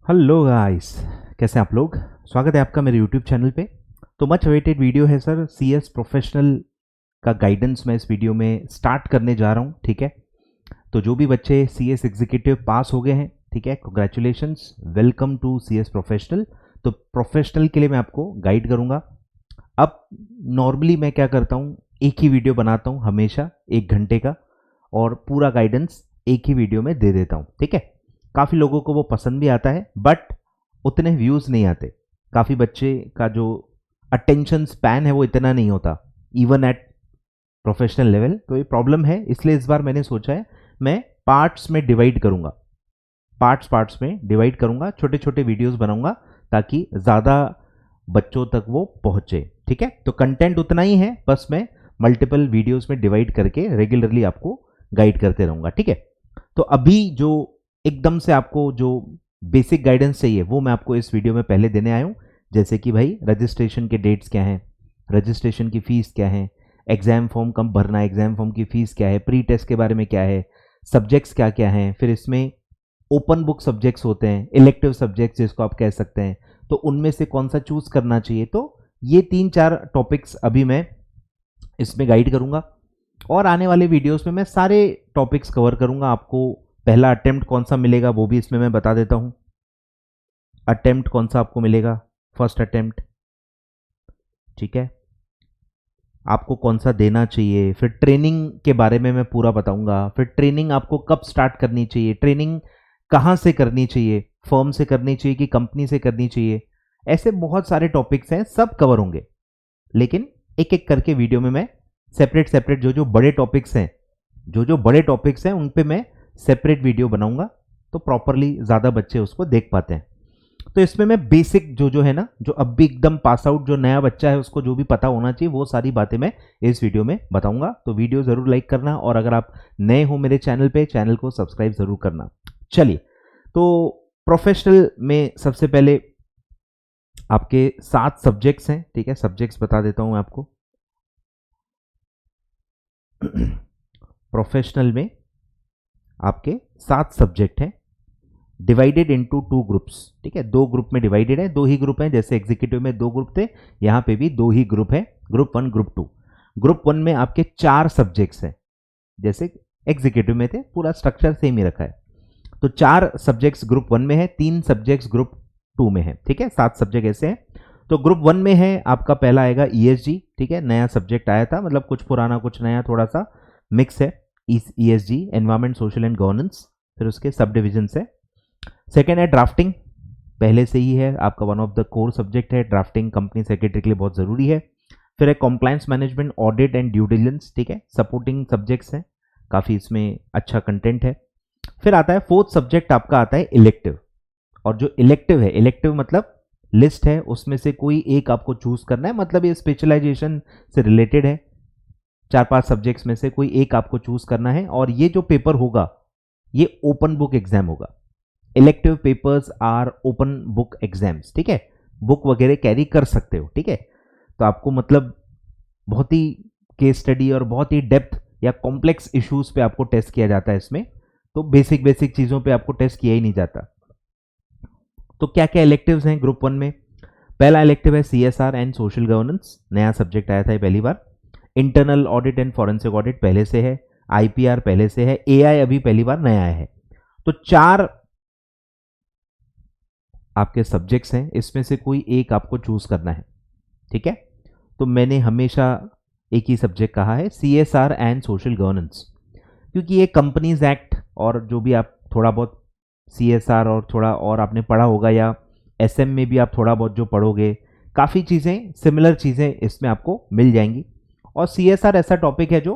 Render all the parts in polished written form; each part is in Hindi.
हेलो गाइस, कैसे हैं आप लोग। स्वागत है आपका मेरे यूट्यूब चैनल पे। तो मच अवेटेड वीडियो है सर, सीएस प्रोफेशनल का गाइडेंस मैं इस वीडियो में स्टार्ट करने जा रहा हूँ। ठीक है, तो जो भी बच्चे सीएस एग्जीक्यूटिव पास हो गए हैं, ठीक है, congratulations, welcome to CS professional. तो प्रोफेशनल के लिए मैं आपको गाइड करूँगा। अब नॉर्मली मैं क्या करता हूँ, एक ही वीडियो बनाता हूँ हमेशा 1 घंटे का, और पूरा गाइडेंस एक ही वीडियो में दे देता हूँ। ठीक है, काफ़ी लोगों को वो पसंद भी आता है, बट उतने व्यूज़ नहीं आते। काफ़ी बच्चे का जो अटेंशन स्पैन है वो इतना नहीं होता, इवन एट प्रोफेशनल लेवल। तो ये प्रॉब्लम है, इसलिए इस बार मैंने सोचा है मैं पार्ट्स में डिवाइड करूँगा, पार्ट्स में डिवाइड करूँगा, छोटे छोटे वीडियोस बनाऊँगा ताकि ज़्यादा बच्चों तक वो पहुँचे। ठीक है, तो कंटेंट उतना ही है, बस मैं मल्टीपल वीडियोस में डिवाइड करके रेगुलरली आपको गाइड करते रहूँगा। ठीक है, तो अभी जो एकदम से आपको जो बेसिक गाइडेंस चाहिए वो मैं आपको इस वीडियो में पहले देने आया हूँ। जैसे कि भाई रजिस्ट्रेशन के डेट्स क्या हैं, रजिस्ट्रेशन की फ़ीस क्या है, एग्ज़ाम फॉर्म कब भरना है, एग्ज़ाम फॉर्म की फ़ीस क्या है, प्री टेस्ट के बारे में क्या है, सब्जेक्ट्स क्या क्या हैं, फिर इसमें ओपन बुक सब्जेक्ट्स होते हैं, इलेक्टिव सब्जेक्ट्स जिसको आप कह सकते हैं, तो उनमें से कौन सा चूज़ करना चाहिए। तो ये 3-4 टॉपिक्स अभी मैं इसमें गाइड करूँगा, और आने वाले वीडियोस में मैं सारे टॉपिक्स कवर करूँगा। आपको पहला अटेम्प्ट कौन सा मिलेगा वो भी इसमें मैं बता देता हूँ। अटेम्प्ट कौन सा आपको मिलेगा, फर्स्ट अटेम्प्ट, ठीक है, आपको कौन सा देना चाहिए। फिर ट्रेनिंग के बारे में मैं पूरा बताऊंगा, फिर ट्रेनिंग आपको कब स्टार्ट करनी चाहिए, ट्रेनिंग कहाँ से करनी चाहिए, फर्म से करनी चाहिए कि कंपनी से करनी चाहिए। ऐसे बहुत सारे टॉपिक्स हैं, सब कवर होंगे, लेकिन एक एक करके वीडियो में मैं सेपरेट सेपरेट जो बड़े टॉपिक्स हैं, जो बड़े टॉपिक्स हैं उन पे मैं सेपरेट वीडियो बनाऊंगा, तो प्रॉपरली ज़्यादा बच्चे उसको देख पाते हैं। तो इसमें मैं बेसिक जो है ना, जो अब भी एकदम पास आउट जो नया बच्चा है उसको जो भी पता होना चाहिए वो सारी बातें मैं इस वीडियो में बताऊंगा। तो वीडियो ज़रूर लाइक करना, और अगर आप नए हो मेरे चैनल पे, चैनल को सब्सक्राइब ज़रूर करना। चलिए, तो प्रोफेशनल में सबसे पहले आपके 7 सब्जेक्ट्स हैं। ठीक है, सब्जेक्ट्स बता देता हूं मैं आपको। प्रोफेशनल में आपके 7 सब्जेक्ट हैं, डिवाइडेड इनटू 2 ग्रुप्स। ठीक है, 2 ग्रुप में डिवाइडेड है, 2 ही ग्रुप हैं, जैसे एग्जीक्यूटिव में 2 ग्रुप थे, यहाँ पे भी 2 ही ग्रुप है, ग्रुप 1 ग्रुप 2। ग्रुप 1 में आपके 4 सब्जेक्ट्स हैं, जैसे एग्जीक्यूटिव में थे, पूरा स्ट्रक्चर सेम ही रखा है। तो 4 सब्जेक्ट्स ग्रुप 1 में है, 3 सब्जेक्ट्स ग्रुप 2 में है। ठीक है, 7 सब्जेक्ट ऐसे हैं। तो ग्रुप 1 में है आपका पहला आएगा ईएसजी। ठीक है, नया सब्जेक्ट आया था, मतलब कुछ पुराना कुछ नया, थोड़ा सा मिक्स है। ESG, environment social and governance, फिर उसके सब डिविजन है। सेकेंड है ड्राफ्टिंग, पहले से ही है आपका, one of the core subject है। ड्राफ्टिंग कंपनी सेक्रेटरी के लिए बहुत जरूरी है। फिर है compliance management, audit and due diligence. ठीक है, सपोर्टिंग सब्जेक्ट्स हैं, काफी इसमें अच्छा कंटेंट है। फिर आता है फोर्थ सब्जेक्ट आपका आता है इलेक्टिव, और जो इलेक्टिव है, इलेक्टिव मतलब लिस्ट है, उसमें से कोई एक आपको चूज करना है, मतलब ये स्पेशलाइजेशन से रिलेटेड है। 4-5 सब्जेक्ट्स में से कोई एक आपको चूज करना है, और ये जो पेपर होगा ये ओपन बुक एग्जाम होगा। Elective papers are open book exams. ठीक है, बुक वगैरह कैरी कर सकते हो। ठीक है, तो आपको मतलब बहुत ही केस स्टडी और बहुत ही डेप्थ या कॉम्प्लेक्स इश्यूज पे आपको टेस्ट किया जाता है इसमें, तो बेसिक बेसिक चीज़ों पे आपको टेस्ट किया ही नहीं जाता। तो क्या क्या इलेक्टिव्स हैं ग्रुप 1 में। पहला इलेक्टिव है सीएसआर एंड सोशल गवर्नेंस, नया सब्जेक्ट आया था पहली बार। Internal audit and forensic audit पहले से है, आईपीआर पहले से है, एआई अभी पहली बार नया आया है। तो 4 आपके सब्जेक्ट्स हैं, इसमें से कोई एक आपको चूज करना है। ठीक है, तो मैंने हमेशा एक ही सब्जेक्ट कहा है, सीएसआर एंड सोशल गवर्नेंस, क्योंकि ये कंपनीज एक्ट, और जो भी आप थोड़ा बहुत सीएसआर और थोड़ा और आपने पढ़ा होगा, या एसएम में भी आप थोड़ा बहुत जो पढ़ोगे, काफ़ी चीज़ें सिमिलर चीज़ें इसमें आपको मिल जाएंगी। और सीएसआर ऐसा टॉपिक है जो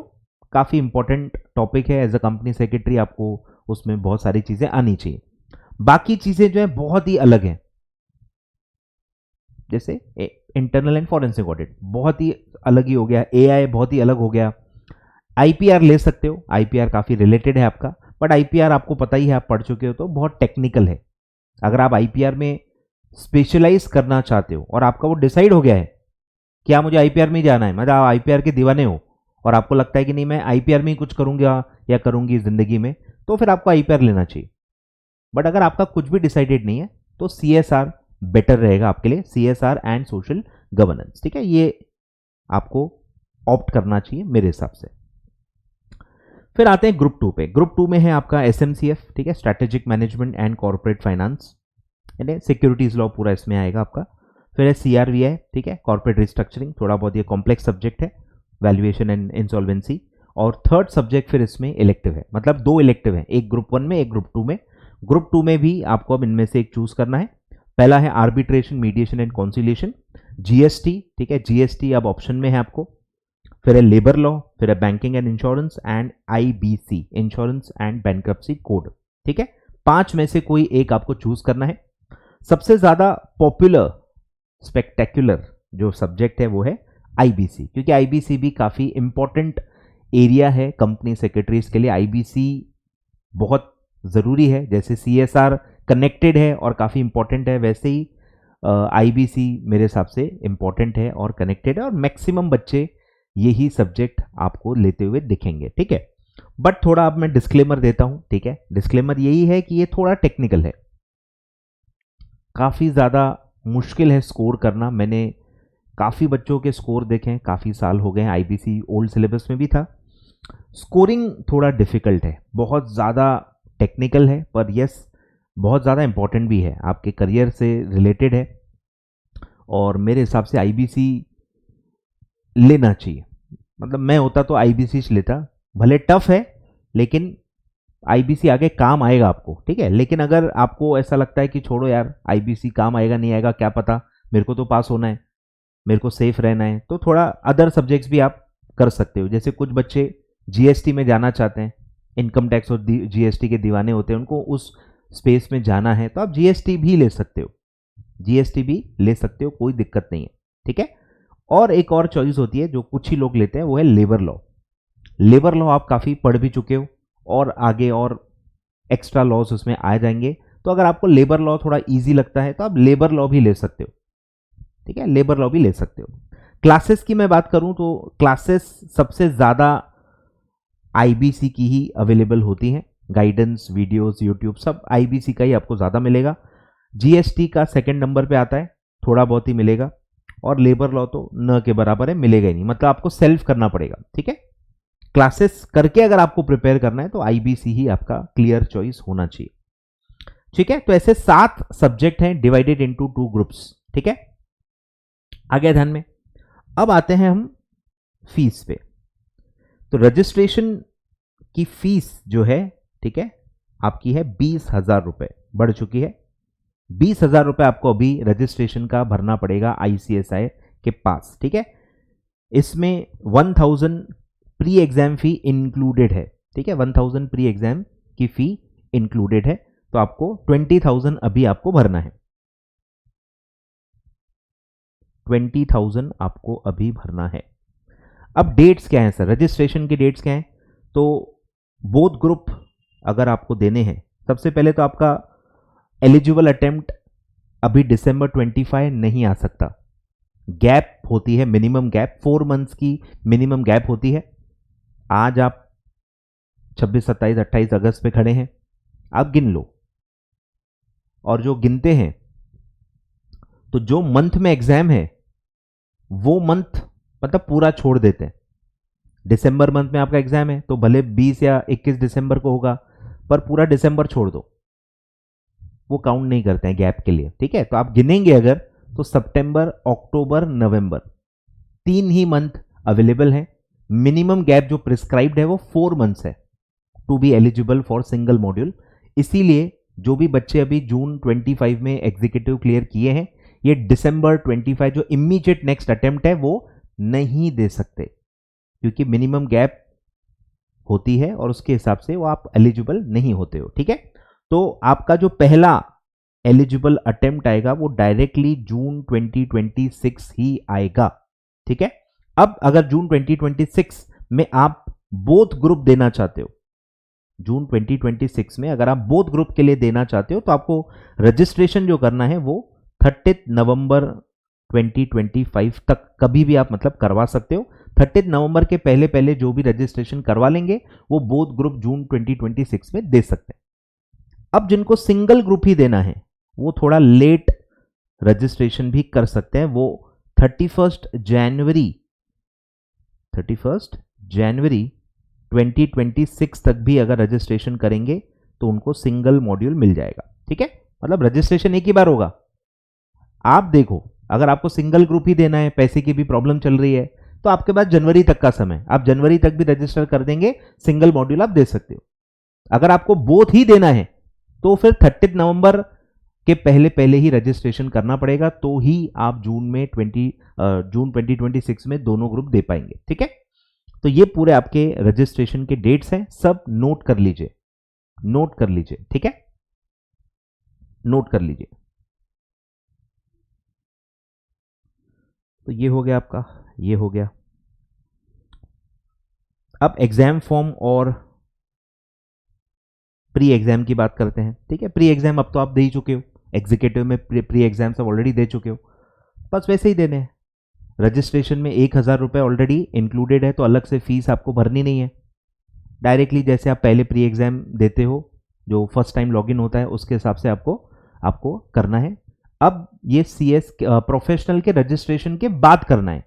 काफ़ी इंपॉर्टेंट टॉपिक है, एज अ कंपनी सेक्रेटरी आपको उसमें बहुत सारी चीज़ें आनी चाहिए। बाकी चीजें जो है बहुत ही अलग हैं, जैसे इंटरनल एंड फॉरेंसिक ऑडिट बहुत ही अलग ही हो गया, एआई बहुत ही अलग हो गया। आईपीआर ले सकते हो, आईपीआर काफी रिलेटेड है आपका, बट आईपीआर आपको पता ही है, आप पढ़ चुके हो, तो बहुत टेक्निकल है। अगर आप आईपीआर में स्पेशलाइज करना चाहते हो और आपका वो डिसाइड हो गया है कि हाँ मुझे आईपीआर में ही जाना है, मतलब आप आईपीआर के दीवाने हो, और आपको लगता है कि नहीं मैं आईपीआर में ही कुछ करूंगा या करूंगी जिंदगी में, तो फिर आपको आईपीआर लेना चाहिए। बट अगर आपका कुछ भी डिसाइडेड नहीं है, तो CSR बेटर रहेगा आपके लिए, CSR एंड सोशल गवर्नेंस, ठीक है, ये आपको ऑप्ट करना चाहिए मेरे हिसाब से। फिर आते हैं ग्रुप 2 पे। ग्रुप 2 में है आपका SMCF, ठीक है, strategic management and corporate finance, यानी सिक्योरिटीज लॉ पूरा इसमें आएगा आपका। फिर है CRVI, ठीक है, कॉर्पोरेट रिस्ट्रक्चरिंग, थोड़ा बहुत ये कॉम्प्लेक्स सब्जेक्ट है, वैल्यूएशन एंड इंसॉल्वेंसी। और थर्ड सब्जेक्ट फिर इसमें इलेक्टिव है, मतलब 2 इलेक्टिव है, एक ग्रुप 1 में एक ग्रुप 2 में। ग्रुप 2 में भी आपको अब इनमें से एक चूज करना है। पहला है arbitration, mediation and conciliation, GST, ठीक है, GST अब ऑप्शन में है आपको। फिर है लेबर लॉ, फिर है banking and insurance and IBC, insurance and bankruptcy code, ठीक है। 5 में से कोई एक आपको चूज करना है। सबसे ज्यादा पॉपुलर स्पेक्टेक्युलर जो सब्जेक्ट है वो है IBC, क्योंकि IBC भी काफी इंपॉर्टेंट एरिया है कंपनी सेक्रेटरीज के लिए। IBC बहुत जरूरी है, जैसे CSR कनेक्टेड है और काफी इंपॉर्टेंट है, वैसे ही IBC मेरे हिसाब से इंपॉर्टेंट है और कनेक्टेड है, और मैक्सिमम बच्चे यही सब्जेक्ट आपको लेते हुए दिखेंगे, ठीक है। बट थोड़ा अब मैं डिस्क्लेमर देता हूं, ठीक है। डिस्क्लेमर यही है कि ये थोड़ा टेक्निकल है, काफी ज्यादा मुश्किल है स्कोर करना। मैंने काफी बच्चों के स्कोर देखे हैं, काफी साल हो गए, IBC ओल्ड सिलेबस में भी था। स्कोरिंग थोड़ा डिफिकल्ट है, बहुत ज्यादा टेक्निकल है, पर यस बहुत ज्यादा इंपॉर्टेंट भी है, आपके करियर से रिलेटेड है, और मेरे हिसाब से IBC लेना चाहिए। मतलब मैं होता तो IBC लेता, भले टफ है लेकिन IBC आगे काम आएगा आपको, ठीक है। लेकिन अगर आपको ऐसा लगता है कि छोड़ो यार IBC काम आएगा नहीं आएगा क्या पता, मेरे को तो पास होना है, मेरे को सेफ रहना है, तो थोड़ा अदर सब्जेक्ट्स भी आप कर सकते हो। जैसे कुछ बच्चे GST में जाना चाहते हैं, इनकम टैक्स और GST के दीवाने होते हैं, उनको उस स्पेस में जाना है, तो आप GST भी ले सकते हो, GST भी ले सकते हो, कोई दिक्कत नहीं है, ठीक है। और एक और चॉइस होती है जो कुछ ही लोग लेते हैं, वो है लेबर लॉ। लेबर लॉ आप काफी पढ़ भी चुके हो और आगे और एक्स्ट्रा लॉज उसमें आ जाएंगे, तो अगर आपको लेबर लॉ थोड़ा इजी लगता है तो आप लेबर लॉ भी ले सकते हो, ठीक है, लेबर लॉ भी ले सकते हो। क्लासेस की मैं बात करूं तो क्लासेस सबसे ज्यादा IBC की ही अवेलेबल होती हैं, गाइडेंस वीडियोस यूट्यूब सब IBC का ही आपको ज्यादा मिलेगा। GST का सेकंड नंबर पे आता है, थोड़ा बहुत ही मिलेगा, और लेबर लॉ तो न के बराबर है, मिलेगा ही नहीं, मतलब आपको सेल्फ करना पड़ेगा, ठीक है। क्लासेस करके अगर आपको प्रिपेयर करना है तो IBC ही आपका क्लियर चॉइस होना चाहिए, ठीक है। तो ऐसे 7 सब्जेक्ट हैं डिवाइडेड इनटू 2 ग्रुप्स, ठीक है। आगे ध्यान में, अब आते हैं हम फीस पे। तो रजिस्ट्रेशन की फीस जो है, ठीक है, आपकी है 20,000 रुपए, बढ़ चुकी है 20,000 रुपए आपको अभी रजिस्ट्रेशन का भरना पड़ेगा ICSI के पास, ठीक है। इसमें 1,000 प्री एग्जाम फी इंक्लूडेड है, ठीक है, 1,000 प्री एग्जाम की फी इंक्लूडेड है, तो आपको 20,000 अभी आपको भरना है, 20,000 आपको अभी भरना है। अब डेट्स क्या हैं सर, रजिस्ट्रेशन की डेट्स क्या हैं? तो बोथ ग्रुप अगर आपको देने हैं, सबसे पहले तो आपका एलिजिबल अटेम्प्ट अभी December 25 नहीं आ सकता, गैप होती है, मिनिमम गैप 4 मंथ्स की मिनिमम गैप होती है। आज आप 26, 27, 28 अगस्त पे खड़े हैं, आप गिन लो, और जो गिनते हैं तो जो मंथ में एग्जाम है वो मंथ मतलब पूरा छोड़ देते हैं। दिसंबर मंथ में आपका एग्जाम है तो भले 20 या 21 दिसंबर को होगा, पर पूरा दिसंबर छोड़ दो, वो काउंट नहीं करते हैं गैप के लिए, ठीक है। तो आप गिनेंगे अगर तो सितंबर, अक्टूबर, नवंबर 3 ही मंथ अवेलेबल है। मिनिमम गैप जो प्रिस्क्राइब्ड है वो 4 मंथ्स है to be eligible for single module. इसीलिए जो भी बच्चे अभी जून 25 में एग्जीक्यूटिव क्लियर किए हैं, ये December 25 जो इमीडिएट नेक्स्ट अटेम्प्ट है वो नहीं दे सकते, क्योंकि मिनिमम गैप होती है और उसके हिसाब से वो आप एलिजिबल नहीं होते हो, ठीक है। तो आपका जो पहला एलिजिबल अटेम्प्ट आएगा वो डायरेक्टली जून 2026 ही आएगा, ठीक है। अब अगर जून 2026 में आप बोथ ग्रुप देना चाहते हो, जून 2026 में अगर आप बोथ ग्रुप के लिए देना चाहते हो, तो आपको रजिस्ट्रेशन जो करना है वो 30 नवंबर 2025 तक कभी भी आप मतलब करवा सकते हो। 30 नवंबर के पहले पहले जो भी रजिस्ट्रेशन करवा लेंगे वो बोथ ग्रुप जून 2026 में दे सकते हैं। अब जिनको सिंगल ग्रुप ही देना है वो थोड़ा लेट रजिस्ट्रेशन भी कर सकते हैं। वो 31 जनवरी 2026 तक भी अगर रजिस्ट्रेशन करेंगे तो उनको सिंगल मॉड्यूल मिल जाएगा। ठीक है, मतलब रजिस्ट्रेशन एक ही बार होगा। आप देखो, अगर आपको सिंगल ग्रुप ही देना है, पैसे की भी प्रॉब्लम चल रही है, तो आपके पास जनवरी तक का समय, आप जनवरी तक भी रजिस्टर कर देंगे, सिंगल मॉड्यूल आप दे सकते हो। अगर आपको बोथ ही देना है तो फिर 30 नवंबर के पहले पहले ही रजिस्ट्रेशन करना पड़ेगा, तो ही आप जून 2026 में दोनों ग्रुप दे पाएंगे। ठीक है, तो ये पूरे आपके रजिस्ट्रेशन के डेट्स हैं, सब नोट कर लीजिए, ठीक है, नोट कर लीजिए। तो ये हो गया आपका, ये हो गया। अब एग्जाम फॉर्म और प्री एग्जाम की बात करते हैं। ठीक है, प्री एग्जाम अब तो आप दे ही चुके हो, एग्जीक्यूटिव में प्री एग्जाम सब ऑलरेडी दे चुके हो, बस वैसे ही देने हैं। रजिस्ट्रेशन में 1000 रुपये ऑलरेडी इंक्लूडेड है, तो अलग से फीस आपको भरनी नहीं है। डायरेक्टली जैसे आप पहले प्री एग्जाम देते हो, जो फर्स्ट टाइम लॉगिन होता है उसके हिसाब से आपको करना है। अब ये CS प्रोफेशनल के रजिस्ट्रेशन के बाद करना है।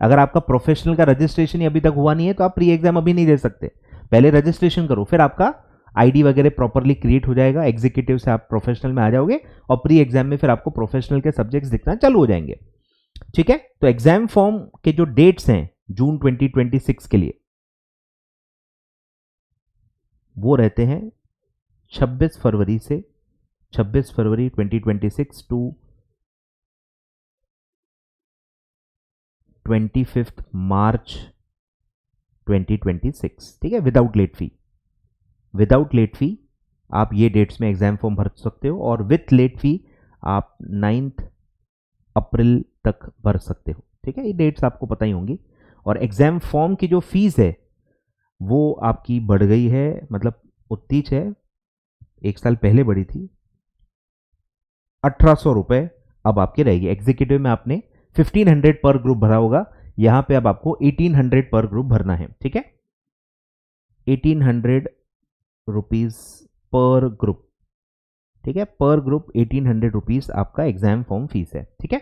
अगर आपका प्रोफेशनल का रजिस्ट्रेशन ही अभी तक हुआ नहीं है तो आप प्री एग्जाम अभी नहीं दे सकते, पहले रजिस्ट्रेशन करो, फिर आपका आईडी वगैरह प्रॉपरली क्रिएट हो जाएगा, एग्जीक्यूटिव से आप प्रोफेशनल में आ जाओगे और प्री एग्जाम में फिर आपको प्रोफेशनल के सब्जेक्ट्स दिखना चालू हो जाएंगे। ठीक है, तो एग्जाम फॉर्म के जो डेट्स हैं जून 2026 के लिए, वो रहते हैं 26 फरवरी 2026 टू 25 मार्च 2026। ठीक है, विदाउट लेट फी आप ये डेट्स में एग्जाम फॉर्म भर सकते हो, और विथ लेट फी आप 9 अप्रैल तक भर सकते हो। ठीक है, ये डेट्स आपको पता ही होंगी। और एग्जाम फॉर्म की जो फीस है वो आपकी बढ़ गई है, मतलब उतनी है, एक साल पहले बढ़ी थी, 1800 रुपये अब आपकी रहेगी। एग्जीक्यूटिव में आपने 1500 पर ग्रुप भरा होगा, यहां पे अब आपको 1800 पर ग्रुप भरना है। ठीक है, 1800 रुपीज पर ग्रुप। ठीक है, पर ग्रुप 1800 रुपीज आपका एग्जाम फॉर्म फीस है। ठीक है,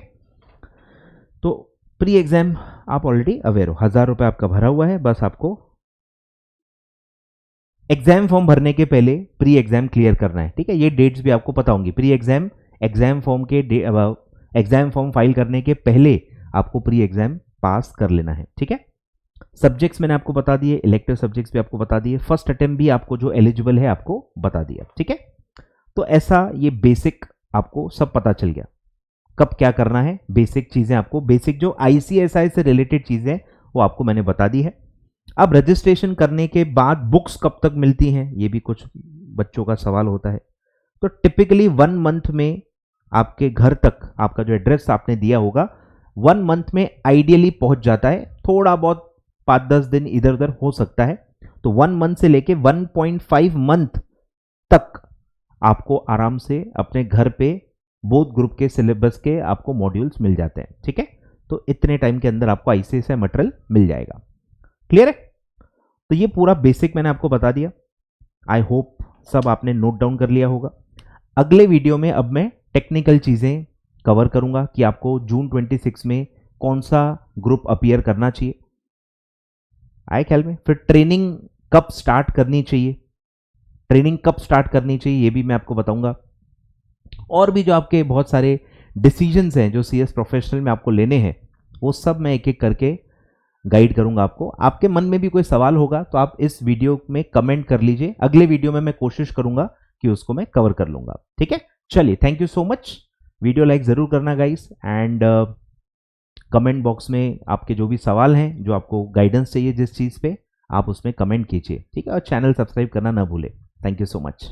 तो प्री एग्जाम आप ऑलरेडी अवेयर हो, 1000 रुपये आपका भरा हुआ है, बस आपको एग्जाम फॉर्म भरने के पहले प्री एग्जाम क्लियर करना है। ठीक है, ये डेट्स भी आपको पता होंगी। प्री एग्जाम फॉर्म के एग्जाम फॉर्म फाइल करने के पहले आपको प्री एग्जाम पास कर लेना है। ठीक है, सब्जेक्ट्स मैंने आपको बता दिए, इलेक्टिव सब्जेक्ट्स भी आपको बता दिए, फर्स्ट अटेम्प्ट भी आपको जो एलिजिबल है आपको बता दिया। ठीक है, तो ऐसा ये बेसिक आपको सब पता चल गया, कब क्या करना है, बेसिक चीजें आपको, बेसिक जो ICSI से रिलेटेड चीजें वो आपको मैंने बता दी है। अब रजिस्ट्रेशन करने के बाद बुक्स कब तक मिलती हैं, ये भी कुछ बच्चों का सवाल होता है। तो टिपिकली 1 मंथ में आपके घर तक, आपका जो एड्रेस आपने दिया होगा 1 मंथ में आइडियली पहुंच जाता है, थोड़ा बहुत 5-10 दिन इधर उधर हो सकता है। तो 1 मंथ से लेके 1.5 मंथ तक आपको आराम से अपने घर पे बोथ ग्रुप के सिलेबस के आपको मॉड्यूल्स मिल जाते हैं। ठीक है, तो इतने टाइम के अंदर आपको ICSI मटेरियल मिल जाएगा। क्लियर है? तो ये पूरा बेसिक मैंने आपको बता दिया, आई होप सब आपने नोट डाउन कर लिया होगा। अगले वीडियो में अब मैं टेक्निकल चीजें कवर करूंगा कि आपको जून 26 में कौन सा ग्रुप अपीयर करना चाहिए, आए ख्याल में। फिर ट्रेनिंग कब स्टार्ट करनी चाहिए, ये भी मैं आपको बताऊंगा। और भी जो आपके बहुत सारे डिसीजंस हैं जो CS प्रोफेशनल में आपको लेने हैं, वो सब मैं एक एक करके गाइड करूंगा आपको। आपके मन में भी कोई सवाल होगा तो आप इस वीडियो में कमेंट कर लीजिए, अगले वीडियो में मैं कोशिश करूंगा कि उसको मैं कवर कर लूंगा। ठीक है, चलिए, thank you so much. Video like जरूर करना गाइस, एंड कमेंट बॉक्स में आपके जो भी सवाल हैं, जो आपको गाइडेंस चाहिए जिस चीज़ पे, आप उसमें कमेंट कीजिए। ठीक है, और चैनल सब्सक्राइब करना ना भूलें। Thank you so much.